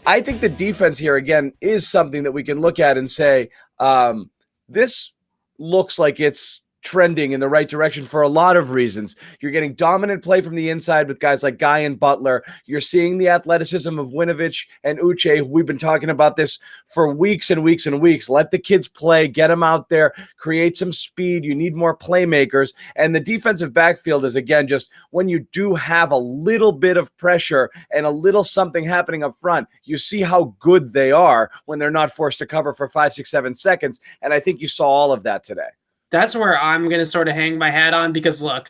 I think the defense here, again, is something that we can look at and say, this looks like it's trending in the right direction for a lot of reasons. You're getting dominant play from the inside with guys like Guy and Butler. You're seeing the athleticism of Winovich and Uche. We've been talking about this for weeks and weeks and weeks. Let the kids play, get them out there, create some speed. You need more playmakers. And the defensive backfield is, again, just when you do have a little bit of pressure and a little something happening up front, you see how good they are when they're not forced to cover for 5, 6, 7 seconds. And I think you saw all of that today. That's where I'm going to sort of hang my hat on, because look,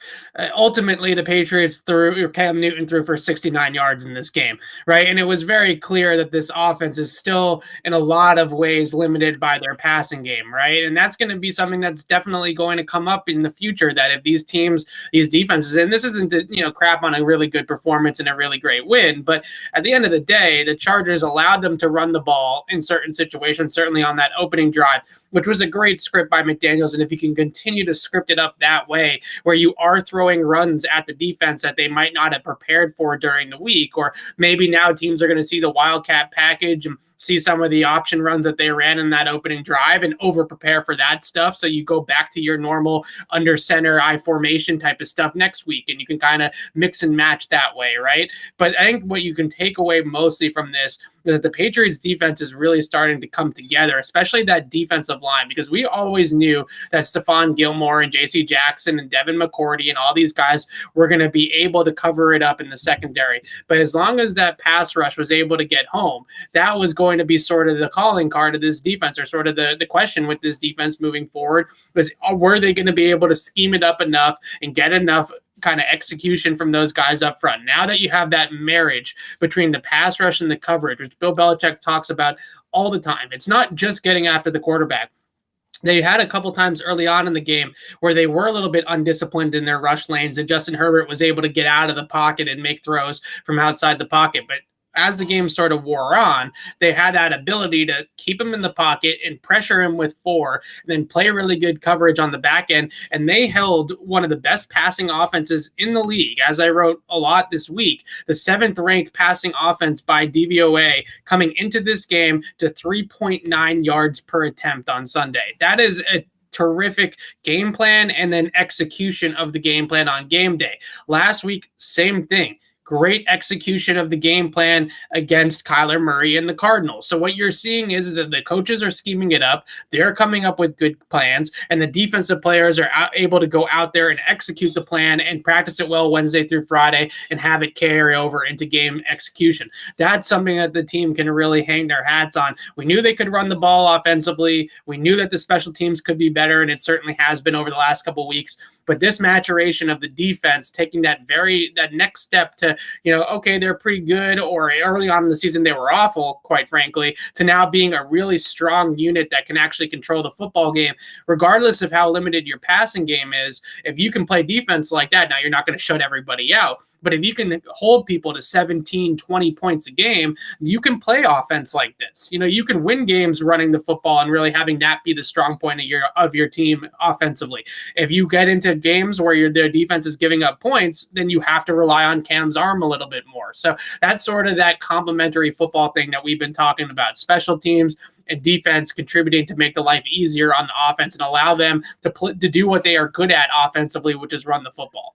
ultimately the Patriots Cam Newton threw for 69 yards in this game, right? And it was very clear that this offense is still in a lot of ways limited by their passing game, right? And that's going to be something that's definitely going to come up in the future, that if these teams, these defenses, and this isn't to, crap on a really good performance and a really great win, but at the end of the day, the Chargers allowed them to run the ball in certain situations, certainly on that opening drive, which was a great script by McDaniels. And if you can continue to script it up that way, where you are throwing runs at the defense that they might not have prepared for during the week, or maybe now teams are going to see the Wildcat package and see some of the option runs that they ran in that opening drive and over prepare for that stuff. So you go back to your normal under center I formation type of stuff next week, and you can kind of mix and match that way, right? But I think what you can take away mostly from this is the Patriots defense is really starting to come together, especially that defensive line, because we always knew that Stephon Gilmore and J.C. Jackson and Devin McCourty and all these guys were going to be able to cover it up in the secondary. But as long as that pass rush was able to get home, that was going to be sort of the calling card of this defense, or sort of the question with this defense moving forward, was were they going to be able to scheme it up enough and get enough kind of execution from those guys up front? Now that you have that marriage between the pass rush and the coverage, which Bill Belichick talks about all the time, it's not just getting after the quarterback. They had a couple times early on in the game where they were a little bit undisciplined in their rush lanes, and Justin Herbert was able to get out of the pocket and make throws from outside the pocket. But as the game sort of wore on, they had that ability to keep him in the pocket and pressure him with 4, and then play really good coverage on the back end. And they held one of the best passing offenses in the league. As I wrote a lot this week, the 7th ranked passing offense by DVOA coming into this game to 3.9 yards per attempt on Sunday. That is a terrific game plan, and then execution of the game plan on game day. Last week, same thing. Great execution of the game plan against Kyler Murray and the Cardinals. So what you're seeing is that the coaches are scheming it up. They're coming up with good plans, and the defensive players are able to go out there and execute the plan and practice it well Wednesday through Friday and have it carry over into game execution. That's something that the team can really hang their hats on. We knew they could run the ball offensively. We knew that the special teams could be better, and it certainly has been over the last couple of weeks. But this maturation of the defense, taking that next step to, okay, they're pretty good, or early on in the season they were awful, quite frankly, to now being a really strong unit that can actually control the football game, regardless of how limited your passing game is. If you can play defense like that, now you're not going to shut everybody out, but if you can hold people to 17, 20 points a game, you can play offense like this. You can win games running the football and really having that be the strong point of your team offensively. If you get into games where their defense is giving up points, then you have to rely on Cam's arm a little bit more. So that's sort of that complementary football thing that we've been talking about. Special teams and defense contributing to make the life easier on the offense and allow them to do what they are good at offensively, which is run the football.